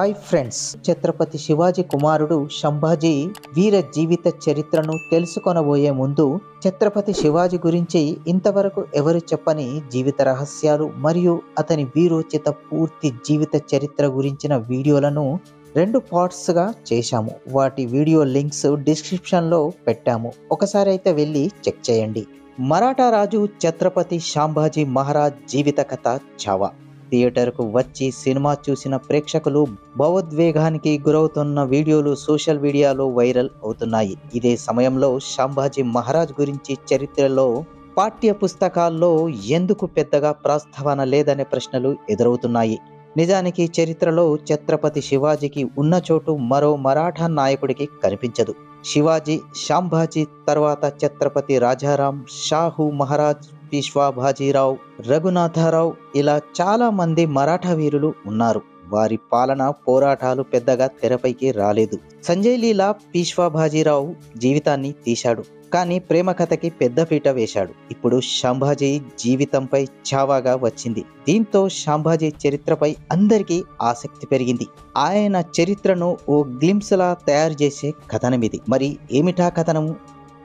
Hi friends, Chhatrapati Shivaji కుమారుడు సంభాజీ వీర జీవిత చరిత్రను తెలుసుకొనబోయే ముందు ఛత్రపతి శివాజీ గురించి ఇంతవరకు ఎవరు చెప్పని జీవిత రహస్యాలు మరియు అతని వీరోచిత పూర్తి జీవిత చరిత్ర గురించిన వీడియోలను 2 పార్ట్స్గా చేశాము. వాటి వీడియో లింక్స్ డిస్క్రిప్షన్లో పెట్టాము. ఒకసారి అయితే వెళ్ళి చెక్ చేయండి. మరాఠా రాజు ఛత్రపతి సంభాజీ మహారాజ్ జీవిత కథ చావా. థియేటర్కు వచ్చి సినిమా చూసిన ప్రేక్షకులు భావోద్వేగానికి గురవుతున్న వీడియోలు సోషల్ మీడియాలో వైరల్ అవుతున్నాయి. ఇదే సమయంలో సంభాజీ మహారాజ్ గురించి చరిత్రలో పాఠ్య పుస్తకాల్లో ఎందుకు పెద్దగా ప్రస్తావన లేదనే ప్రశ్నలు ఎదురవుతున్నాయి. నిజానికి చరిత్రలో ఛత్రపతి శివాజీకి ఉన్న చోటు మరో మరాఠా నాయకుడికి కనిపించదు. శివాజీ, సంభాజీ తర్వాత ఛత్రపతి రాజారాం, షాహు మహారాజ్, పీష్వాబాజీరావు, రఘునాథరావు ఇలా చాలా మంది మరాఠా వీరులు ఉన్నారు. వారి పాలన పోరాటాలు పెద్దగా తెరపైకి రాలేదు. సంజయ్ లీలా పీష్వాబాజీరావు జీవితాన్ని తీశాడు, కానీ ప్రేమ కథకి పెద్దపీట వేశాడు. ఇప్పుడు సంభాజీ జీవితంపై చావాగా వచ్చింది. దీంతో సంభాజీ చరిత్రపై అందరికీ ఆసక్తి పెరిగింది. ఆయన చరిత్రను ఓ గ్లింప్స్ లా తయారు చేసే కథనమిది. మరి ఏమిటా కథనము,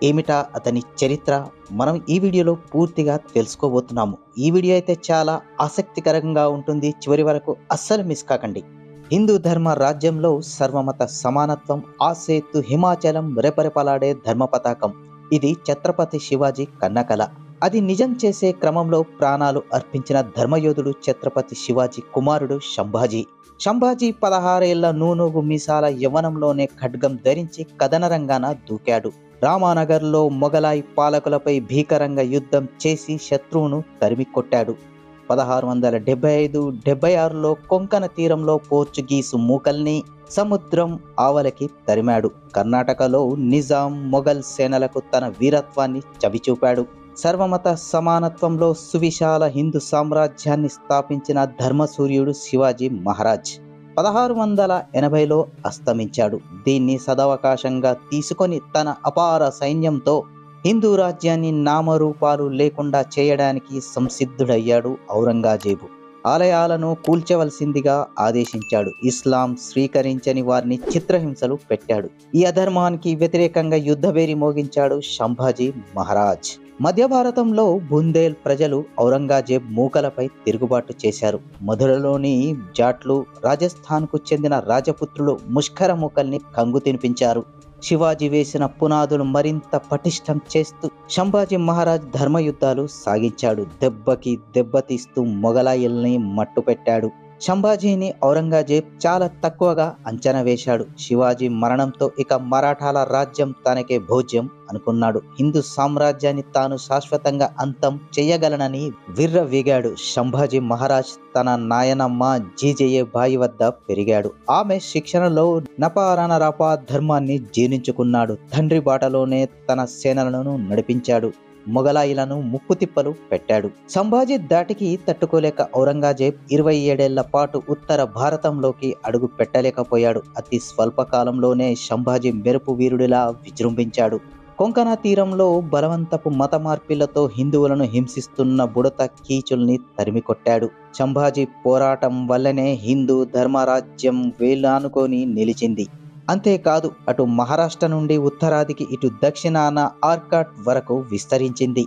ఏమిటా అతని చరిత్ర, మనం ఈ వీడియోలో పూర్తిగా తెలుసుకోబోతున్నాము. ఈ వీడియో అయితే చాలా ఆసక్తికరంగా ఉంటుంది. చివరి వరకు అస్సలు మిస్ కాకండి. హిందూ ధర్మ రాజ్యంలో సర్వమత సమానత్వం, ఆసేతు హిమాచలం రెపరెపలాడే ధర్మ పతాకం. ఇది ఛత్రపతి శివాజీ కన్నకల. అది నిజం చేసే క్రమంలో ప్రాణాలు అర్పించిన ధర్మయోధుడు ఛత్రపతి శివాజీ కుమారుడు సంభాజీ. సంభాజీ 16 ఏళ్ల నూనూగు మీసాల యవ్వనంలోనే ఖడ్గం ధరించి కథన రంగాన దూకాడు. రామానగర్లో మొఘలాయి పాలకులపై భీకరంగా యుద్ధం చేసి శత్రువును తరిమి కొట్టాడు. 1675-76లో కొంకణ తీరంలో పోర్చుగీసు మూకల్ని సముద్రం ఆవలకి తరిమాడు. కర్ణాటకలో నిజాం మొఘల్ సేనలకు తన వీరత్వాన్ని చవిచూపాడు. సర్వమత సమానత్వంలో సువిశాల హిందూ సామ్రాజ్యాన్ని స్థాపించిన ధర్మసూర్యుడు శివాజీ మహారాజ్ 1680లో అస్తమించాడు. దీన్ని సదవకాశంగా తీసుకొని తన అపార సైన్యంతో హిందూ రాజ్యాన్ని నామరూపాలు లేకుండా చేయడానికి సంసిద్ధుడయ్యాడు ఔరంగజేబు. ఆలయాలను కూల్చవలసిందిగా ఆదేశించాడు. ఇస్లాం స్వీకరించని వారిని చిత్రహింసలు పెట్టాడు. ఈ అధర్మానికి వ్యతిరేకంగా యుద్ధభేరి మోగించాడు సంభాజీ మహారాజ్. మధ్య భారతంలో బుందేల్ ప్రజలు ఔరంగజేబ్ మూకలపై తిరుగుబాటు చేశారు. మధురలోని జాట్లు, రాజస్థాన్కు చెందిన రాజపుత్రులు ముష్కర మూకల్ని కంగు తినిపించారు. శివాజీ వేసిన పునాదులు మరింత పటిష్టం చేస్తూ సంభాజీ మహారాజ్ ధర్మయుద్ధాలు సాగించాడు. దెబ్బకి దెబ్బతీస్తూ మొఘలాయిల్ని మట్టుపెట్టాడు. సంభాజీని ఔరంగజేబ్ చాలా తక్కువగా అంచనా వేశాడు. శివాజీ మరణంతో ఇక మరాఠాల రాజ్యం తనకే భోజ్యం అనుకున్నాడు. హిందూ సామ్రాజ్యాన్ని తాను శాశ్వతంగా అంతం చెయ్యగలనని విర్రవీగాడు. సంభాజీ మహారాజ్ తన నాయనమ్మ జీజేయే బాయి వద్ద పెరిగాడు. ఆమె శిక్షణలో నపారనరాపా ధర్మాన్ని జీర్ణించుకున్నాడు. తండ్రి బాటలోనే తన సేనలను నడిపించాడు. మొఘలాయిలను ముప్పుతిప్పలు పెట్టాడు. సంభాజీ దాటికి తట్టుకోలేక ఔరంగజేబ్ 27 ఏళ్ల పాటు ఉత్తర భారతంలోకి అడుగు పెట్టలేకపోయాడు. అతి స్వల్ప కాలంలోనే సంభాజీ మెరుపు వీరుడిలా విజృంభించాడు. కొంకణ తీరంలో బలవంతపు మత మార్పిళ్లతో హిందువులను హింసిస్తున్న బుడత కీచుల్ని తరిమికొట్టాడు. సంభాజీ పోరాటం వల్లనే హిందూ ధర్మరాజ్యం వేలానుకొని నిలిచింది. అంతేకాదు, అటు మహారాష్ట్ర నుండి ఉత్తరాదికి, ఇటు దక్షిణాన ఆర్కాట్ వరకు విస్తరించింది.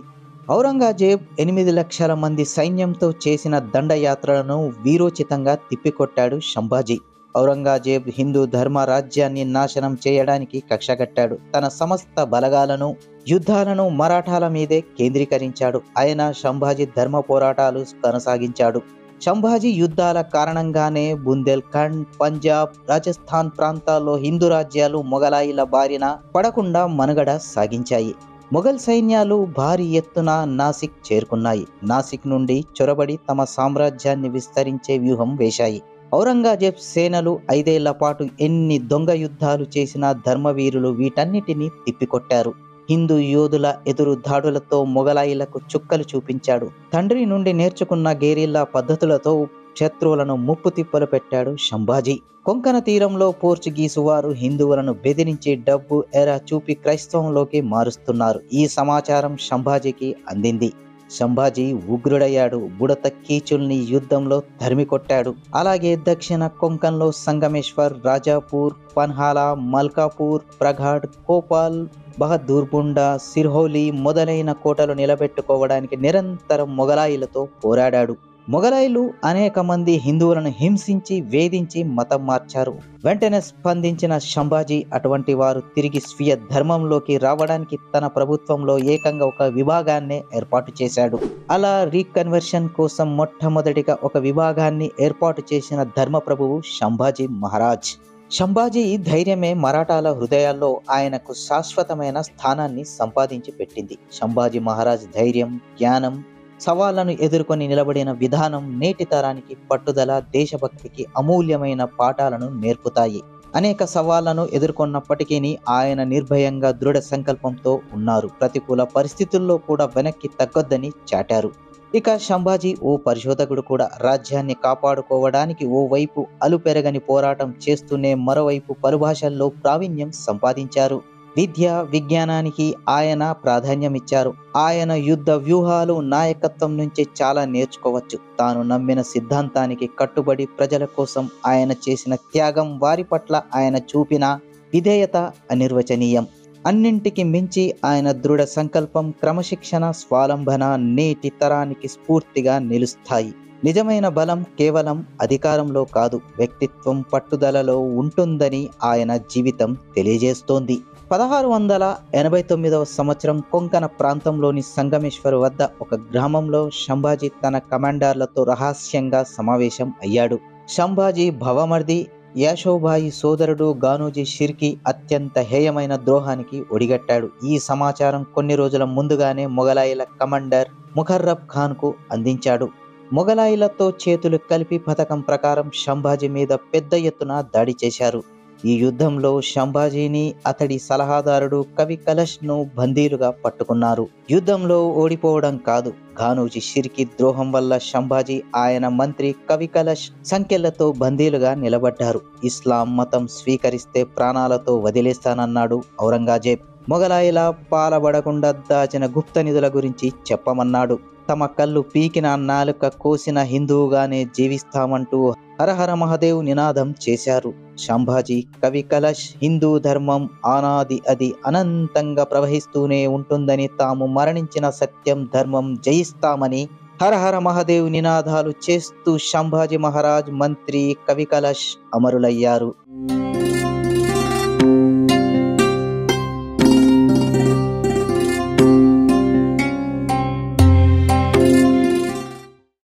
ఔరంగజేబ్ 8 లక్షల మంది సైన్యంతో చేసిన దండయాత్రలను వీరోచితంగా తిప్పికొట్టాడు సంభాజీ. ఔరంగజేబ్ హిందూ ధర్మ రాజ్యాన్ని నాశనం చేయడానికి కక్షగట్టాడు. తన సమస్త బలగాలను, యుద్ధాలను మరాఠాల మీదే కేంద్రీకరించాడు. ఆయన సంభాజీ ధర్మ పోరాటాలు కొనసాగించాడు. సంభాజీ యుద్ధాల కారణంగానే బుందేల్ఖండ్, పంజాబ్, రాజస్థాన్ ప్రాంతాల్లో హిందూ రాజ్యాలు మొఘలాయిల బారిన పడకుండా మనుగడ సాగించాయి. మొఘల్ సైన్యాలు భారీ ఎత్తున నాసిక్ చేరుకున్నాయి. నాసిక్ నుండి చొరబడి తమ సామ్రాజ్యాన్ని విస్తరించే వ్యూహం వేశాయి. ఔరంగజేబ్ సేనలు 5 ఏళ్ల పాటు ఎన్ని దొంగ యుద్ధాలు చేసినా ధర్మవీరులు వీటన్నిటినీ తిప్పికొట్టారు. హిందూ యోధుల ఎదురు దాడులతో మొఘలాయిలకు చుక్కలు చూపించాడు. తండ్రి నుండి నేర్చుకున్న గెరిల్లా పద్ధతులతో శత్రువులను ముప్పు తిప్పలు పెట్టాడు సంభాజీ. కొంకణ తీరంలో పోర్చుగీసు వారు హిందువులను బెదిరించి డబ్బు ఎర చూపి క్రైస్తవంలోకి మారుస్తున్నారు. ఈ సమాచారం సంభాజీకి అందింది. సంభాజీ ఉగ్రుడయ్యాడు. బుడత కీచుల్ని యుద్ధంలో తరిమి కొట్టాడు. అలాగే దక్షిణ కొంకన్లో సంగమేశ్వర్, రాజాపూర్, పన్హాలా, మల్కాపూర్, ప్రఘాడ్, కోపాల్, బహదూర్బుండా, సిర్హౌలి మొదలైన కోటలు నిలబెట్టుకోవడానికి నిరంతరం మొగలాయిలతో పోరాడాడు. మొగలాయిలు అనేక మంది హిందువులను హింసించి వేధించి మతం మార్చారు. వెంటనే స్పందించిన సంభాజీ అటువంటి వారు తిరిగి స్వీయ ధర్మంలోకి రావడానికి తన ప్రభుత్వంలో ఏకంగా ఒక విభాగాన్నే ఏర్పాటు చేశాడు. అలా రీకన్వర్షన్ కోసం మొట్టమొదటిగా ఒక విభాగాన్ని ఏర్పాటు చేసిన ధర్మప్రభువు సంభాజీ మహారాజ్. సంభాజీ ధైర్యమే మరాఠాల హృదయాల్లో ఆయనకు శాశ్వతమైన స్థానాన్ని సంపాదించి పెట్టింది. సంభాజీ మహారాజ్ ధైర్యం, జ్ఞానం, సవాళ్లను ఎదుర్కొని నిలబడిన విధానం నేటి తరానికి పట్టుదల, దేశభక్తికి అమూల్యమైన పాఠాలను నేర్పుతాయి. అనేక సవాళ్లను ఎదుర్కొన్నప్పటికీ ఆయన నిర్భయంగా దృఢ సంకల్పంతో ఉన్నారు. ప్రతికూల పరిస్థితుల్లో కూడా వెనక్కి తగ్గొద్దని చాటారు. ఇక సంభాజీ ఓ పరిశోధకుడు కూడా. రాజ్యాన్ని కాపాడుకోవడానికి ఓవైపు అలుపెరగని పోరాటం చేస్తూనే మరోవైపు పలు భాషల్లో ప్రావీణ్యం సంపాదించారు. విద్య, విజ్ఞానానికి ఆయన ప్రాధాన్యమిచ్చారు. ఆయన యుద్ధ వ్యూహాలు, నాయకత్వం నుంచి చాలా నేర్చుకోవచ్చు. తాను నమ్మిన సిద్ధాంతానికి కట్టుబడి ప్రజల కోసం ఆయన చేసిన త్యాగం, వారి పట్ల ఆయన చూపిన విధేయత అనిర్వచనీయం. అన్నింటికి మించి ఆయన దృఢ సంకల్పం, క్రమశిక్షణ, స్వాలంబన నేటి తరానికి స్ఫూర్తిగా నిలుస్తాయి. నిజమైన బలం కేవలం అధికారంలో కాదు, వ్యక్తిత్వం, పట్టుదలలో ఉంటుందని ఆయన జీవితం తెలియజేస్తోంది. 1689 సంవత్సరం కొంకణ ప్రాంతంలోని సంగమేశ్వర్ వద్ద ఒక గ్రామంలో సంభాజీ తన కమాండర్లతో రహస్యంగా సమావేశం అయ్యాడు. సంభాజీ భవమర్ది యాషోభాయి సోదరుడు గానోజీ షిర్కీ అత్యంత హేయమైన ద్రోహానికి ఒడిగట్టాడు. ఈ సమాచారం కొన్ని రోజుల ముందుగానే మొగలాయిల కమాండర్ ముఖర్రబ్ ఖాన్కు అందించాడు. మొగలాయిలతో చేతులు కలిపి పథకం ప్రకారం సంభాజీ మీద పెద్ద ఎత్తున దాడి చేశారు. ఈ యుద్ధంలో సంభాజీని, అతడి సలహాదారుడు కవి కలష్ను బందీలుగా పట్టుకున్నారు. యుద్ధంలో ఓడిపోవడం కాదు, గానోజీ షిర్కీ ద్రోహం వల్ల సంభాజీ, ఆయన మంత్రి కవి కలష్ సంఖ్యలతో బందీలుగా నిలబడ్డారు. ఇస్లాం మతం స్వీకరిస్తే ప్రాణాలతో వదిలేస్తానన్నాడు ఔరంగజేబ్. మొగలాయిల పాలబడకుండా దాచిన గుప్త నిధుల గురించి చెప్పమన్నాడు. తమ కళ్ళు పీకిన, నాలుక కోసిన హిందువుగానే జీవిస్తామంటూ హరహర మహదేవ్ నినాదం చేశారు. సంభాజీ, కవి కలష్ హిందూ ధర్మం ఆనాది అది అనంతంగా ప్రవహిస్తూనే ఉంటుందని, తాము మరణించిన సత్యం ధర్మం జయిస్తామని హరహర మహదేవ్ నినాదాలు చేస్తూ సంభాజీ మహారాజ్, మంత్రి కవి కలష్ అమరులయ్యారు.